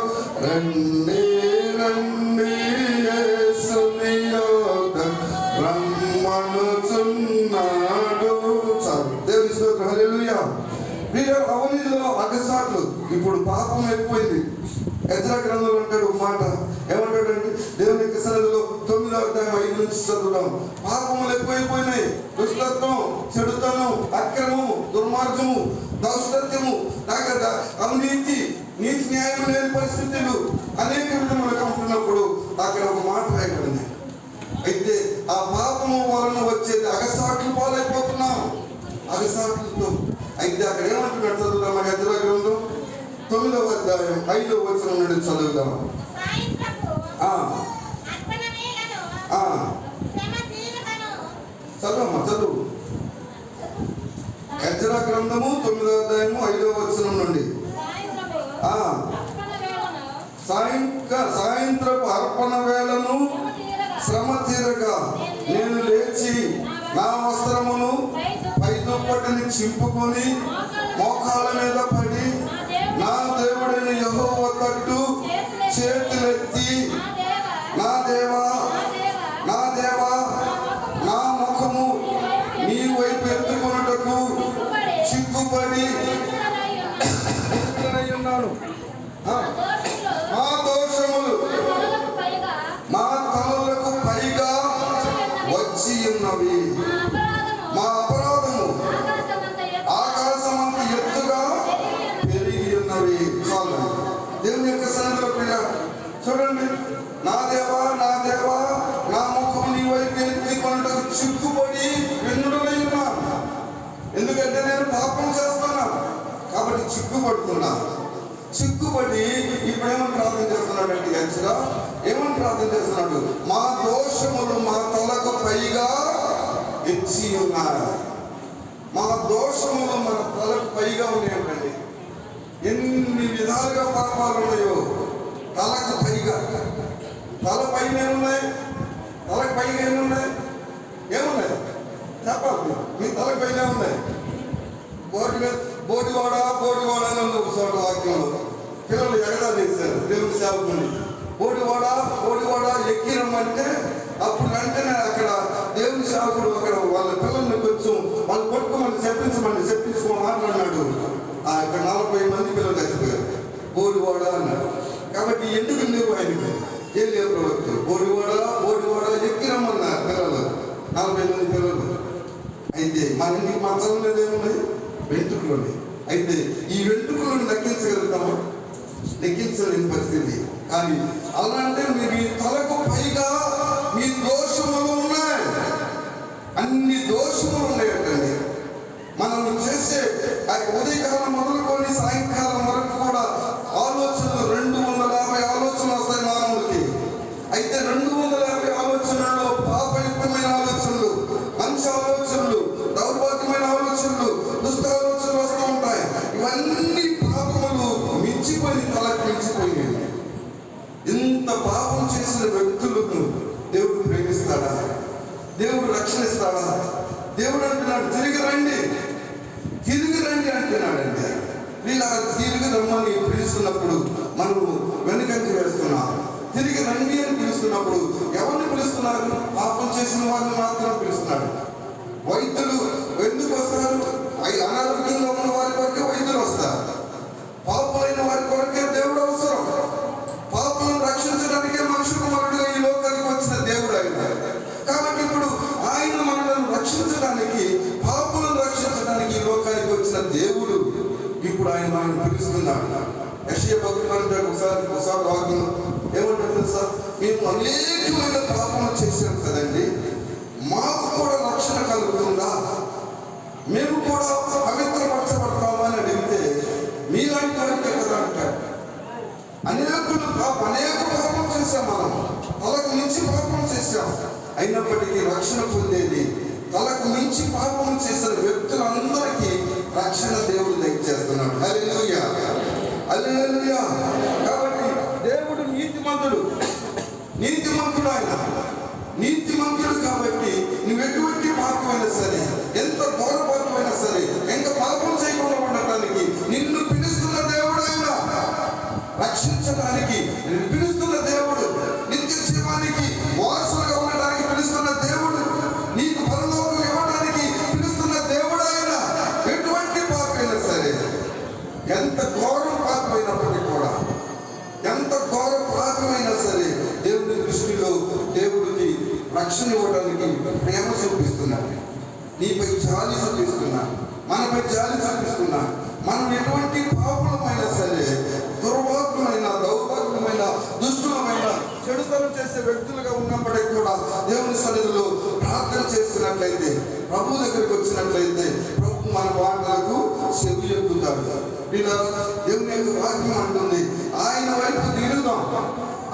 రండి రండి యేసుని యొద్ద రమ్మనుచున్నాడు. దేవుని స్తోత్రం, హల్లెలూయా. అవనిలో అగసాట్లు. ఇప్పుడు పాపం ఎక్కువైంది. ఎజ్రా గ్రంథంలో అంటాడు ఒక మాట, ఏమంటాడంటే దేవుని యొక్క సన్నిధిలో 9వ అధ్యాయం 5 నుంచి చదువుదాం. పాపములు ఎక్కువైపోయినాయి. దుష్టత్వం, చెడుతనం, అక్రమము, దుర్మార్గము, దౌష్టత్యము, అవినీతి, నీతి న్యాయం లేని పరిస్థితులు అనేక విధములుగా ఉంటున్నప్పుడు అక్కడ ఒక మాట రాయబడింది. అయితే ఆ పాపము వలన వచ్చేది అగసాట్లు పాలైపోతున్నాం, అగసాట్లతో. అయితే అక్కడ ఏమంటున్నాడు చదువుదాం. ఎజ్రా గ్రంథం 9వ అధ్యాయం 5వ వచనం నుండి చదువుదాం. చదువమ్మా, చదువు. ఎజ్రా గ్రంథము 9వ అధ్యాయము 5వ వచనం నుండి. సాయంత్రపు అర్పణ వేళను శ్రమ తీరగా నేను లేచి నా వస్త్రమును పై దుప్పటిని చింపుకొని మోకాళ్ళ మీద పడి నా దేవుడైన యెహోవా తట్టు చేతులెత్తి, నా దేవా, నా దేవా, నా ముఖము నీ వైపు ఎత్తుకొనుటకు సిగ్గుపడి ఉన్నాను. మా దోషములు మా తలలకు పైగా వచ్చి ఉన్నవి, మా అపరాధము ఆకాశమంత ఎత్తుగా పెరిగి ఉన్నవి. చాలు. దేవుని యొక్క సన్నిధిలో ప్రియ చూడండి. నా దేవా, నా దేవా, నా ముఖం నీ వైపు ఎత్తుకొనుటకు చిక్కుపడి వెన్నుడనై ఉన్నాను. ఎందుకంటే నేను పాపం చేస్తున్నాను కాబట్టి చిక్కుపడుతున్నా. చిక్కుపడి ఇప్పుడు ఏమని ప్రార్థన చేస్తున్నాడంటే ఎజ్రా ఏమని ప్రార్థన చేస్తున్నాడు? మా దోషములు మా తలకు పైగా ఎచ్చి ఉన్నాయి. మా దోషములు మన తలకు పైగా ఉన్నాయండి. ఎన్ని విధాలుగా పాపాలు ఉన్నాయో తలకు పైగా. తల పైన ఏమున్నాయి? తలకు పైగా ఏమున్నాయి? ఏమున్నాయి చెప్పాలి. మీ తలకు పైన ఉన్నాయి. బోటివాడ బోటివాడ అని ఉంది ఒక చోట వాక్యంలో. పిల్లలు ఎగదా చేశారు దేవుని సేవకుని. బోటివాడ బోటివాడ ఎక్కి రమ్మంటే అప్పుడు వెంటనే అక్కడ దేవుని సేవకుడు అక్కడ వాళ్ళ పిల్లల్ని కొంచెం వాళ్ళు కొట్టుకోమని చెప్పించుకోమని మాట్లాడినాడు. అక్కడ 40 మంది పిల్లలు చచ్చిపోయారు. బోటివాడ అన్నాడు. కాబట్టి ఎందుకు లేవు ఆయనకి ఏం లేవు ప్రవక్త. బోటివాడ బోటివాడ ఎక్కి రమ్మన్నారు పిల్లలు, 40 మంది పిల్లలు. అయితే మన ఇంటికి మా చదువులేదు ఏమున్నాయి? వెంట్రుకలు. అయితే ఈ వెంట్రుకలను లెక్కించగలుగుతామా? లెక్కించలేని పరిస్థితి. కానీ అలా అంటే మీ తలకు పైగా మీ దోషములు ఉన్నాయి. అన్ని దోషములు ఉన్నాయంటండి. మనం చేసే ఉదయకాలం మొదలుకొని సాయంకాలం వరకు కూడా ఆలోచనలు 250 ఆలోచనలు వస్తాయి మానవుడికి. అయితే 250 ఆలోచనల్లో పాపయుక్తమైన ఆలోచనలు, మంచి ఆలోచనలు, దౌర్భాగ్యమైన ఆలోచనలు, దుష్ట ఆలోచనలు వస్తూ ఉంటాయి. ఇవన్నీ పాపములు మించిపోయి తలకు మించిపోయినాయి. ఇంత పాపం చేసిన వ్యక్తులను దేవుడు ప్రేమిస్తాడా? దేవుడు రక్షణిస్తాడా? దేవుడు అంటున్నాడు తిరిగి రండి, తిరిగి రండి అంటున్నాడండి. ఇలా తిరిగి రమ్మని పిలుస్తున్నప్పుడు మనం వెనుకంజ వేస్తున్నాం. తిరిగి రండి అని పిలుస్తున్నప్పుడు ఎవరిని పిలుస్తున్నారు? పాపం చేసిన వారిని మాత్రం పిలుస్తున్నాడు. వైద్యులు ఎందుకు వస్తారు? అనారోగ్యంగా ఉన్న వారి కొరకే వైద్యులు వస్తారు. పాపులైన వారి కొరకే దేవుడు అవసరం. పాపులను రక్షించడానికే మనుషు కుమారుడుగా ఈ లోకానికి వచ్చిన దేవుడు ఆయన. కాబట్టి ఇప్పుడు ఆయన మనల్ని రక్షించడానికి, పాపులను రక్షించడానికి ఈ లోకానికి వచ్చిన దేవుడు ఇప్పుడు ఆయన మనల్ని పిలుస్తున్నాడు. యెషయా భక్తుడు అంటాడు ఒకసారి వాక్యం ఏమంటారు సార్? మేము అనేకమైన పాపం చేశాం కదండి, మాకు కూడా రక్షణ కలుగుతుందా? మేము కూడా పవిత్రపరచబడతామా అని అడిగితే మీలాంటి వారికే కదా అంటాడు. అనేక పాపం చేశాం మనం, తలకు మించి పాపం చేశాం. అయినప్పటికీ రక్షణ పొందేది తలకు మించి పాపం చేసిన వ్యక్తులందరికీ రక్షణ దేవుడు దయచేస్తున్నాడు. హల్లెలూయా, హల్లెలూయా. కాబట్టి దేవుడు నీతిమంతుడు ఆయన నీతిమంతుడు కాబట్టి నువ్వు ఎటువంటి జీవించడానికి పిలుస్తున్న దేవుడు, నిత్య జీవానికి వారసులుగా ఉండడానికి పిలుస్తున్న దేవుడు, నీకు పరలోకం ఇవ్వడానికి పిలుస్తున్న దేవుడు ఆయన. ఎటువంటి పాపైనా సరే, ఎంత ఘోరం పాపమైనప్పటికీ కూడా, ఎంత ఘోర పాపమైనా సరే, దేవుడి దృష్టిలో దేవుడికి రక్షణ ఇవ్వడానికి ప్రేమ చూపిస్తున్నాడు. నీపై జాలి చూపిస్తున్నా, మనపై జాలి చూపిస్తున్నా. మనం ఎటువంటి పాపులమైనా సరే, దుర్వాకులమైన, దౌర్భాగ్యమైన, దుష్టులమైన, చెడుతనం చేసే వ్యక్తులుగా ఉన్నప్పటికీ కూడా దేవుని సన్నిధిలో ప్రార్థన చేస్తున్నట్లయితే, ప్రభు దగ్గరికి వచ్చినట్లయితే ప్రభు మన మాటలకు చెవి ఎక్కుతాడు. ఇలా దేవుని యొక్క వాక్యం అంటుంది, ఆయన వైపు తిరుగుదాం,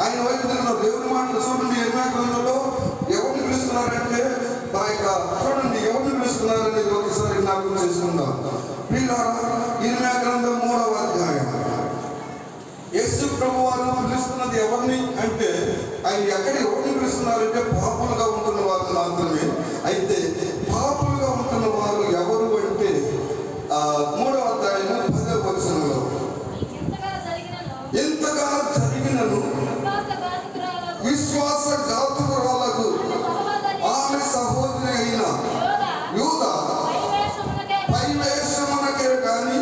ఆయన వైపు తిరుగుదాం. దేవుని మాటలు చూడండి, ఇర్మియా గ్రంథంలో ఎవరిని పిలుస్తున్నారంటే, చూడండి ఎవరిని పిలుస్తున్నారనేది ఒకసారి జ్ఞాపకం చేసుకుందాం. ఇర్మియా గ్రంథం 3వ అధ్యాయం. యేసు ప్రభు వారు పిలుస్తున్నది ఎవరిని అంటే, ఆయన ఎక్కడ ఎవరిని పిలుస్తున్నారంటే పాపులుగా ఉంటున్న వారు మాత్రమే. అయితే పాపులుగా ఉంటున్న వారు ఎవరు అంటే 3వ అధ్యాయం 10వ వచనంలో, ఎంతగా జరిగినను విశ్వాసఘాతుకురాలకు ఆమె సహోదరి అయిన యూదా పైవేషమునకే కానీ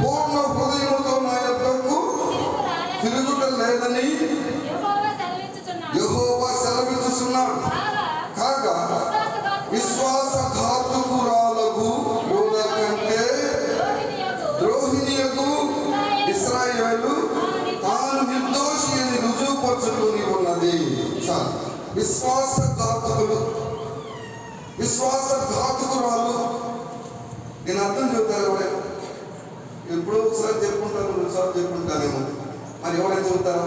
పూర్ణ హృదయముతో నా యొద్దకు తిరుగుట లేదని యెహోవా సెలవిచ్చుచున్నాడు. కాగా విశ్వాసఘాతుకురాలకు యూదా కంటే ద్రోహిణియకు ఇశ్రాయేలు తాను నిర్దోషి అని రుజువుపరచుకొని ఉన్నది. విశ్వాసఘాతుకురాలు. నేను అర్థం చెబుతాను, ఎవరైనా ఎప్పుడో ఒకసారి చెప్పుకుంటాను, 2 సార్లు చెప్పుకుంటానేమో, మరి ఎవరైనా చెబుతారా?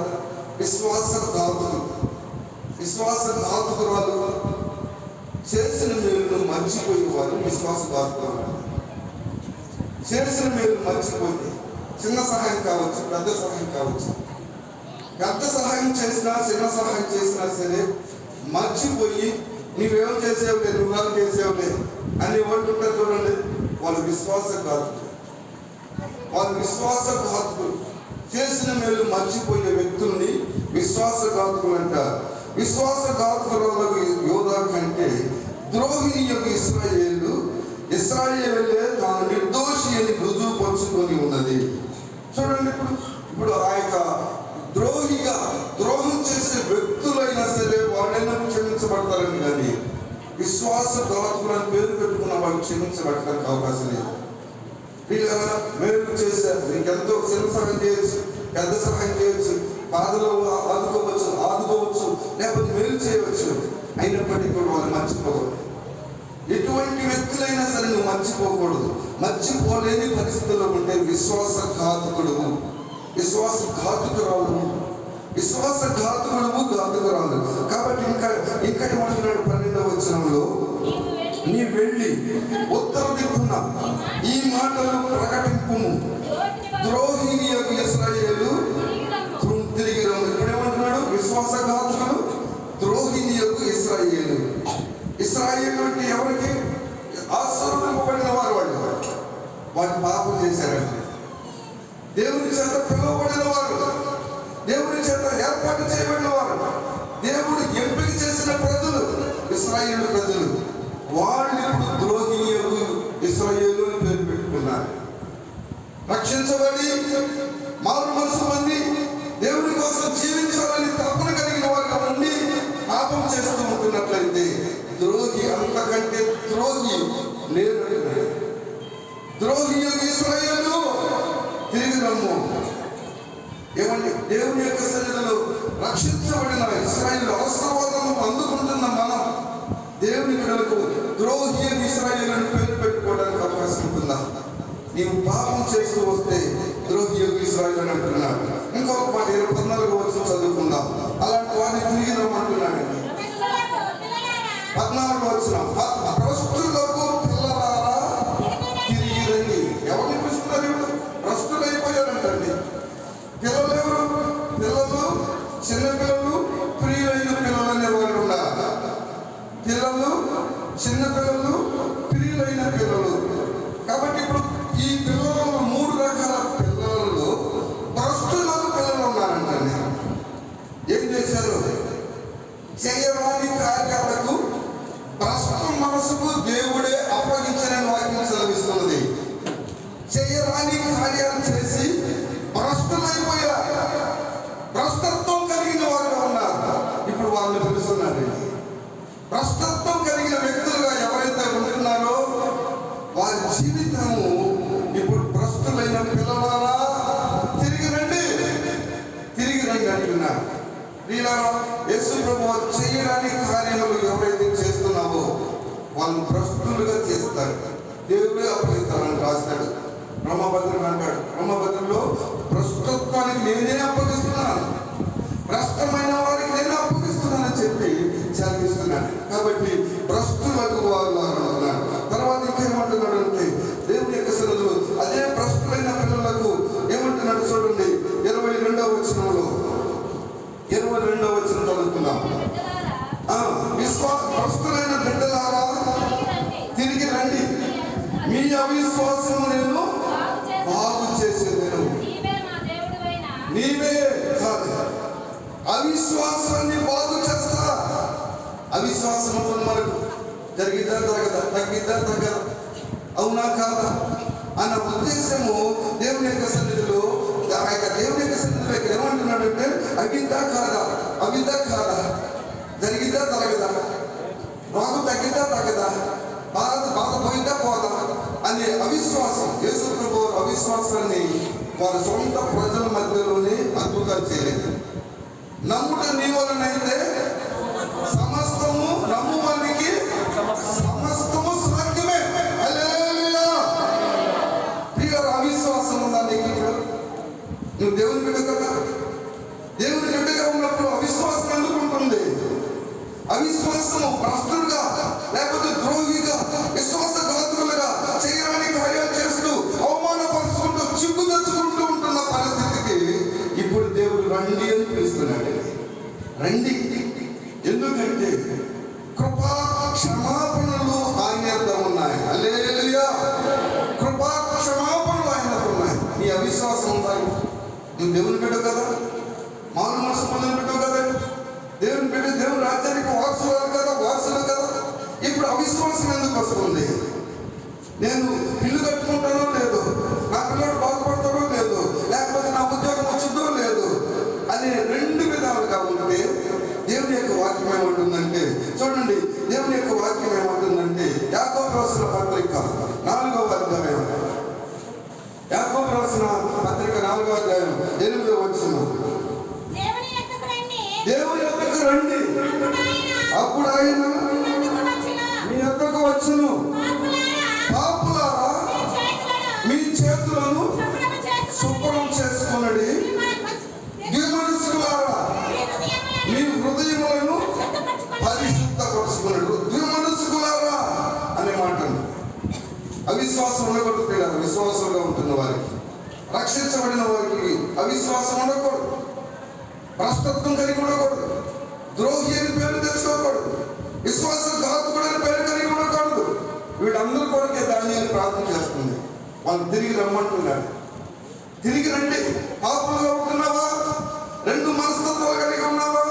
విశ్వాసఘాతుకురాలు చేసిన మేలును మర్చిపోయేవారు విశ్వాసఘాతుకురాలు. చేసిన మేలు మర్చిపోతే, చిన్న సహాయం కావచ్చు, పెద్ద సహాయం కావచ్చు, పెద్ద సహాయం చేసినా చిన్న సహాయం చేసినా సరే మర్చిపోయి నీవేం చేసేవులే, నువ్వు చేసేవులే అని వాళ్ళు ఉంటారు చూడండి, వాళ్ళు విశ్వాసఘాతుకులు. చేసిన మేలు మర్చిపోయే వ్యక్తుల్ని విశ్వాసఘాతుకులు అంటారు. విశ్వాసఘాతుకులకు యూదా కంటే ద్రోహిణి యొక్క ఇశ్రాయేలే తాను నిర్దోషి అని రుజువుపరుచుకొని ఉన్నది. చూడండి, ఇప్పుడు ఆ యొక్క ద్రోహం చేసే వ్యక్తులైనా సరే వాళ్ళైనా క్షమించబడతారని, కానీ విశ్వాసఘాతుకులను పేరు పెట్టుకున్న వాళ్ళు క్షమించబడటానికి అవకాశం లేదు. వీళ్ళ మేలు చేశారు, నీకెంతో చిన్న సహాయం చేయొచ్చు, పెద్ద సహాయం చేయొచ్చు, బాధలో ఆదుకోవచ్చు, లేకపోతే మేలు చేయవచ్చు, అయినప్పటికీ కూడా వాళ్ళు మర్చిపోకూడదు. ఎటువంటి వ్యక్తులైనా సరే నువ్వు మర్చిపోకూడదు. మర్చిపోలేని పరిస్థితుల్లో ఉంటే విశ్వాసఘాతుకురాలు, ఘాతుకురాలు. కాబట్టి ఇంకా ఏమంటున్నాడు 12వ వచనంలో, నీ వెళ్ళి ఉత్తర దిక్కున ఈ మాటలు ప్రకటింపుము, ద్రోహిణి యొక్క ఇశ్రాయేలు తిరిగి రమ్ము. ఇప్పుడేమంటున్నాడు? విశ్వాసఘాతుకులు, ద్రోహిణి యొక్క ఇశ్రాయేలు. ఇశ్రాయేలు అంటే ఎవరికి? ఆశీర్వదింపబడిన వారు. వాళ్ళు పాపం చేశారంటే, దేవుని చేత పిలువబడిన వారు, దేవుని చేత ఏర్పాటు చేయబడిన వారు, దేవుడు ఎంపిక చేసిన ప్రజలు, ఇశ్రాయేలు ప్రజలు. వాళ్ళు ఇప్పుడు ద్రోహిణి ఇశ్రాయేలు అని పేరు పెట్టుకున్నారు. రక్షించబడి మారు మనసు పొంది దేవుని కోసం జీవించాలని తపన కలిగిన వారిగా ఉండి పాపం చేస్తూ ఉంటున్నట్లయితే ద్రోహి, అంతకంటే ద్రోహి లేరు. ద్రోహి ఇశ్రాయేలు తిరిగి రమ్ము. ఏమండి, దేవుని యొక్క సన్నిధిలో రక్షించబడిన ఇశ్రాయేలు ఆశీర్వాదం అందుకుంటున్న మనం దేవుని బిడ్డలకు ద్రోహి ఇశ్రాయేలు పేరు పెట్టుకోవడానికి అవకాశం ఉంటుందా? నీవు పాపం చేస్తూ వస్తే ద్రోహి ఇశ్రాయేలు అని అంటున్నాడు. ఇంకొక మాట 14వ వచనం చదువుకుందాం. అలాంటి వారిని తిరిగి రమ్మంటున్నాడు. 14వ వచనం, భ్రష్టులకు పిల్లలారా తిరిగి రండి. ఎవరిని పిలుస్తున్నారు? భ్రష్టులు అయిపోయారంటండి. పిల్లలు ఎవరు? పిల్లలు, చిన్నపిల్లలు, ప్రియులైన పిల్లలు అనే వాళ్ళు ఉన్నారు. పిల్లలు, చిన్నపిల్లలు, ప్రియులైన పిల్లలు. కాబట్టి ఇప్పుడు ఈ పిల్లలలో 3 రకాల పిల్లలలో భ్రష్టులకు పిల్లలు ఉన్నారు. జీవితము ఇప్పుడు భ్రష్టులైన పిల్లలారా తిరిగి రండి అంటున్నారు. వీళ్ళారా యేసు ప్రభువు చేయడానికి కార్యములు ఎవరైతే చేస్తున్నావో వాళ్ళు భ్రష్టులుగా చేస్తారు, దేవుడే అప్పగిస్తారని రాస్తాడు. బ్రహ్మభద్రుడు అంటాడు, బ్రహ్మభద్రులో భ్రష్టత్వానికి నేనే అప్పగిస్తున్నాను, భ్రష్టమైన వారికి నేనే అప్పగిస్తున్నానని చెప్పి చదివిస్తున్నాడు. కాబట్టి భ్రష్టులకు వాళ్ళు అంటున్నాడు. తర్వాత ఇంకేమంటున్నాడు అంటే దేవుని యొక్క సన్నిధిలో అదే భ్రష్టులైన పిల్లలకు ఏమంటున్నాడు చూడండి. 22వ వచనంలో 22వ వచనం చదువుతున్నాం. భ్రష్టులైన బిడ్డలారా తిరిగి రండి, మీ అవిశ్వాసము నేను బాగు చేసేదను. నీవే కాదు, అవిశ్వాసాన్ని బాగు చేస్తా. అవిశ్వాసం మనకు జరిగిద్దా జరగదా, తగ్గిద్దా తగ్గదా, అవునా కాదా అన్న ఉద్దేశము దేవుని యొక్క సన్నిధిలో, ఆ యొక్క దేవుని యొక్క సన్నిధిలో ఇక్కడ ఏమంటున్నాడంటే అవిద్దా కాదా, జరిగిద్దా జరగదా, బాగు తగ్గిద్దా తగ్గదా, బాధ పోయిద్దా పోదా అనే అవిశ్వాసం. యేసు ప్రభువు అవిశ్వాసాన్ని వారి సొంత ప్రజల మధ్యలోనే అద్భుతాలు చేయలేదు. నమ్ముట నీ వలనైతే సమస్తము, నమ్మువానికి సమస్తము సాధ్యమే. హల్లెలూయా. ప్రియులారా, అవిశ్వాసం ఉందా నీకు? నువ్వు దేవుని బిడ్డ కదా, దేవుని బిడ్డగా ఉన్నప్పుడు అవిశ్వాసం ఎందుకు ఉంటుంది? అవిశ్వాసము భ్రష్టులుగా లేకపోతే ద్రోహిగా విశ్వాసఘాతులుగా చేయడానికి కార్యాలు చేస్తూ అవమానపరుచుకుంటూ చిక్కు తెచ్చుకుంటూ ఉంటున్న పరిస్థితికి ఇప్పుడు దేవుడు రండి అని పిలుస్తున్నాడు. రండి, ఎందుకంటే కృపా క్షమాపణలు ఆయన వద్ద ఉన్నాయి. హల్లెలూయా. కృపా క్షమాపణలు ఆయన వద్ద ఉన్నాయి. నీ అవిశ్వాసం ఉందా? నువ్వు దేవుని బిడ్డ కదా, మారు మనసు పొందిన బిడ్డ కదా, దేవుని బిడ్డ, దేవుని రాజ్యానికి వారసులు కదా. ఇప్పుడు అవిశ్వాసం ఎందుకు వస్తుంది? నేను ఇల్లు కట్టుకుంటానో లేదు, నా పిల్లలు బాగుపడతారో లేదు, లేకపోతే నా ఉద్యోగం వచ్చిందో లేదు అని రెండు విధాలుగా ఉంటే దేవుని యొక్క వాక్యం ఏమంటుందంటే చూడండి. దేవుని యొక్క వాక్యం ఏమంటుందంటే యాకోబు రాసిన పత్రిక 4వ అధ్యాయం, యాకోబు రాసిన పత్రిక 4వ అధ్యాయం 8వ వచనం, దేవుని యొద్దకు రండి, అప్పుడు ఆయన మీ యొద్దకు వచ్చును. పాపులారా, మీ చేతులను శుభ్రం చేసుకొనుడి, ద్విమనస్కులారా, మీ హృదయములను పరిశుద్ధపరచుకొనుడి. ద్విమనస్కులారా అనే మాట. అవిశ్వాసం ఉండకూడదు. విశ్వాసంగా ఉంటున్న వారికి, రక్షించబడిన వారికి అవిశ్వాసం ఉండకూడదు, భ్రష్టత్వం కలిగి ఉండకూడదు, ద్రోహి అని పేరు తెచ్చుకోకూడదు, విశ్వాసఘాతుకుడు అని పేరు కలిగి ఉండకూడదు. వీళ్ళందరూ కొరకే దానిని ప్రార్థన చేస్తుంది. వాళ్ళు తిరిగి రమ్మంటున్నాడు. తిరిగి రండి. పాపులుగా ఉంటున్నావా? రెండు మనస్తత్వాలు కలిగి ఉన్నావా?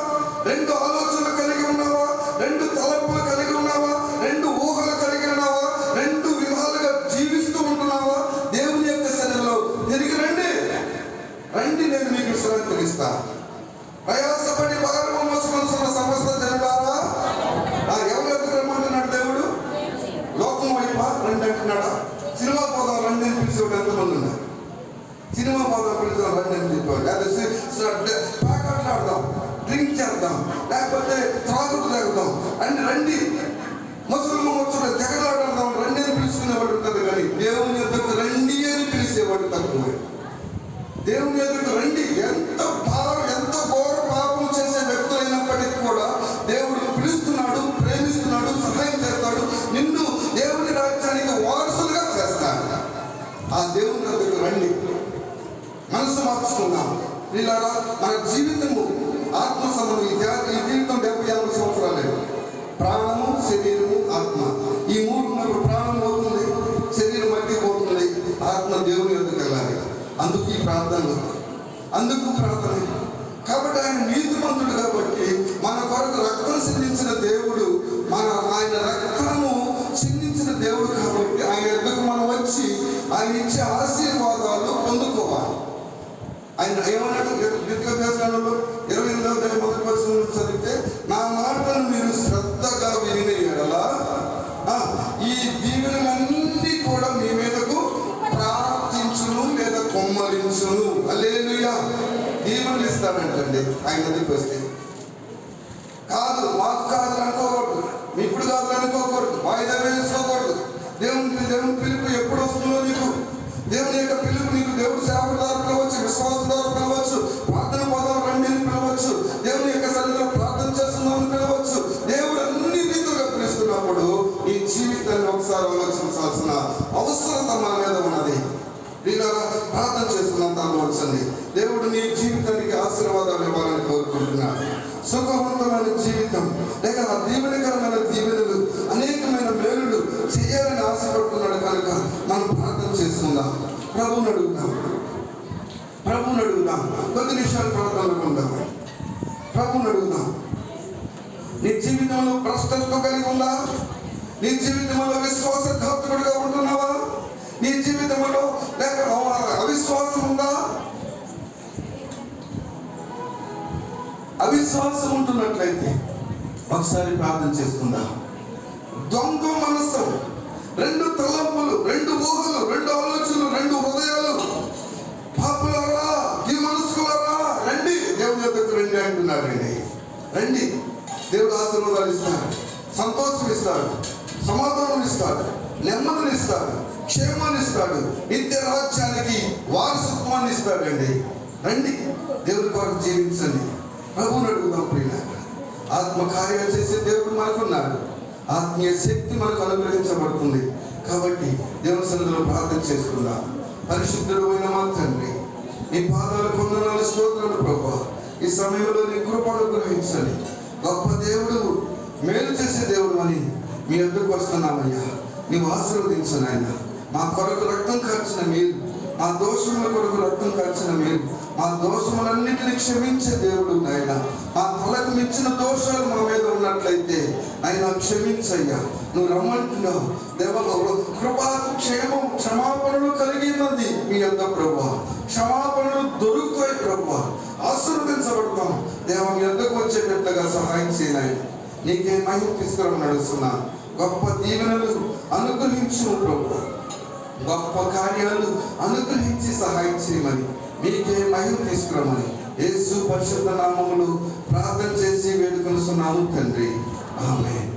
రెండు ఆలోచనలు కలిగి ఉన్నావా? రెండు తలపులు కలిగి ఉన్నావా? రెండు ఊహలు కలిగి ఉన్నావా? రెండు విధాలుగా జీవిస్తూ ఉంటున్నావా? దేవుని యొక్క సన్నిధిలో తిరిగి రండి. నేను మీకు విశ్రాంతిని ఇస్తాను. ప్రయాసపడి భారము మోసుకొనుచున్న సమస్త జనులారా, ఎవరు ఎదురు రమ్మంటున్నాడు దేవుడు? లోకం వైపు రండి అంటున్నాడా? సినిమా పోదాం రండి అని పిలిచేవాడు ఎంతమంది ఉన్నారు? సినిమా పోదాం పిలిచేవాడు రండి అని చెప్పేవాడు. లేదా ప్యాకెట్లు ఆడదాం, డ్రింక్ చేద్దాం, లేకపోతే త్రాగుడు తాగుదాం అని రండి. ముసలిమ వచ్చి జగడాడదాం రండి అని పిలుచుకునేవాడు ఉంటుంది. కానీ దేవుని ఎదురు రండి అని పిలిచేవాడు తక్కువ. దేవుని ఎదురు రండి. ఎంత ఘోర పాపం చేసే వ్యక్తులైనప్పటికీ కూడా దేవుడు పిలుస్తున్నాడు, ప్రేమిస్తున్నాడు, సహాయం చేస్తాడు, నిన్ను దేవుని రాజ్యానికి వారసులుగా చేస్తాడు. ఆ దేవుని ఎదురు రండి. మనసు మార్చుకున్నాం. వీళ్ళ మన జీవితము ఆత్మ సంబంధం. ఈ జీవితం 70-80 సంవత్సరాలే. ప్రాణము, శరీరము, ఆత్మ, ఈ మూడు ఉన్నప్పుడు ప్రాణం పోతుంది, శరీరం మట్టి పోతుంది, ఆత్మ దేవుని ఎదురు వెళ్ళాలి. అందుకు ఈ ప్రార్థనలు, ప్రార్థన. కాబట్టి ఆయన నీతిమంతుడు కాబట్టి మన కొరకు రక్తం చిందించిన దేవుడు, ఆయన రక్తము చిందించిన దేవుడు కాబట్టి ఆయన ఎదుగు మనం వచ్చి ఆయన ఇచ్చే ఆశీర్వాదాలు పొందుకోవాలి. ఆయన ఏమన్నాడు? ద్వితీయోపదేశకాండంలో 28వ అధ్యాయం 1వ వచనం చదివితే, నా మాటను మీరు శ్రద్ధగా విని ఎడల ఈ దీవెనలన్నీ కూడా మీ ఉంచును. హల్లెలూయా. దీవెనలు ఇస్తాడంటండి ఆయన దగ్గరికి వస్తే. కాదు మాకు కాదు అనుకోకూడదు, ఇప్పుడు కాదు అనుకోకూడదు, వాయిదా వేసుకోకూడదు. దేవుని పిలుపు ఎప్పుడు వస్తుందో నీకు, దేవుని యొక్క పిలుపు నీకు దేవుడు సేవకుల ద్వారా పిలవచ్చు, విశ్వాసం ద్వారా పిలవచ్చు, ప్రార్థన పదం రండి అని పిలవచ్చు, దేవుని యొక్క సన్నిధిలో ప్రార్థన చేస్తున్నామని పిలవచ్చు. దేవుడు అన్ని రీతులుగా పిలుస్తున్నప్పుడు ఈ జీవితాన్ని ఒకసారి ఆలోచించాల్సిన అవసరత మన మీద ఉన్నది. ప్రార్థన చేసుకున్నంత ఆలోచండి. దేవుడు నీ జీవితానికి ఆశీర్వాదాలు ఇవ్వాలని కోరుకుంటున్నాడు. సుఖవంతమైన జీవితం లేక దీవెనకరమైన దీవెనలు, అనేకమైన మేలులు చేయాలని ఆశపడుతున్నాడు కనుక మనం ప్రార్థన చేసుకుందాం. ప్రభువుని అడుగుదాం. కొద్ది నిమిషాలు ప్రార్థనలో ఉందాం. ప్రభువుని అడుగుదాం. నీ జీవితంలో భ్రష్టత్వం కలిగి ఉందా? నీ జీవితంలో విశ్వాసఘాతకుడిగా ఉంటున్నావా? నీ జీవితంలో లేక అవిశ్వాసం ఉందా? అవిశ్వాసం ఉంటున్నట్లయితే ఒకసారి ప్రార్థన చేసుకుందాం. ద్వంద్వ మనస్సు, రెండు తలంపులు, రెండు ఊహలు, రెండు ఆలోచనలు, రెండు హృదయాలు. పాపులారా, ఈ మనస్కులారా రండి, దేవుని యొద్దకు రండి అంటున్నారండి. రండి, దేవుడు ఆశీర్వాదాలు ఇస్తాడు, సంతోషం ఇస్తాడు, సమాధానం ఇస్తాడు, నెమ్మదిని ఇస్తాడు, క్షేమాన్ని ఇస్తాడు, నిత్య రాజ్యానికి వారసత్వాన్ని ఇస్తాడండి. రండి, దేవుడి కొరకు జీవించండి. ప్రభువుని అడుగుదాం. ప్రియులారా, ఆత్మకార్యాలు చేసే దేవుడు మనకున్నాడు. ఆత్మీయ శక్తి మనకు అనుగ్రహించబడుతుంది. కాబట్టి దేవుని సన్నిధిలో ప్రార్థన చేసుకుందాం. పరిశుద్ధుడు అయిన మా తండ్రి, నీ పాదాలు కొందనాలు స్తోత్రాలు ప్రభువా. ఈ సమయంలో నీ కృపను అనుగ్రహించండి. గొప్ప దేవుడు, మేలు చేసే దేవుడు అని మీ ఎదురుకు వస్తున్నామయ్యా. నీవు ఆశీర్వదించను ఆయన. మా కొరకు రక్తం కార్చిన మీరు, మా దోషముల కొరకు రక్తం కార్చిన మీరు, మా దోషములన్నింటినీ క్షమించే దేవుడు నాయన. మా తలకు మించిన దోషాలు మా మీద ఉన్నట్లయితే ఆయన క్షమించయ్యా. నువ్వు రమ్మంటున్నావు దేవ. కృపా క్షమాపణలు కలిగినది మీ యొద్ద ప్రభువా. క్షమాపణలు దొరుకుతాయి ప్రభువా. ఆశీర్వదించబడతాం దేవ. మీ యొద్దకు వచ్చేటట్లుగా సహాయం చేయనాయి. నీకే మహిమ తీసుకురమని నడుస్తున్నా. గొప్ప దీవెనలు అనుగ్రహించు ప్రభువా. గొప్ప కార్యాలు అనుగ్రహించి సహాయం చేయమని, మీకే మహిమ తీసుకురమని యేసు పరిశుద్ధ నామములో ప్రార్థన చేసి వేడుకొనుచున్నాము తండ్రి. ఆమేన్.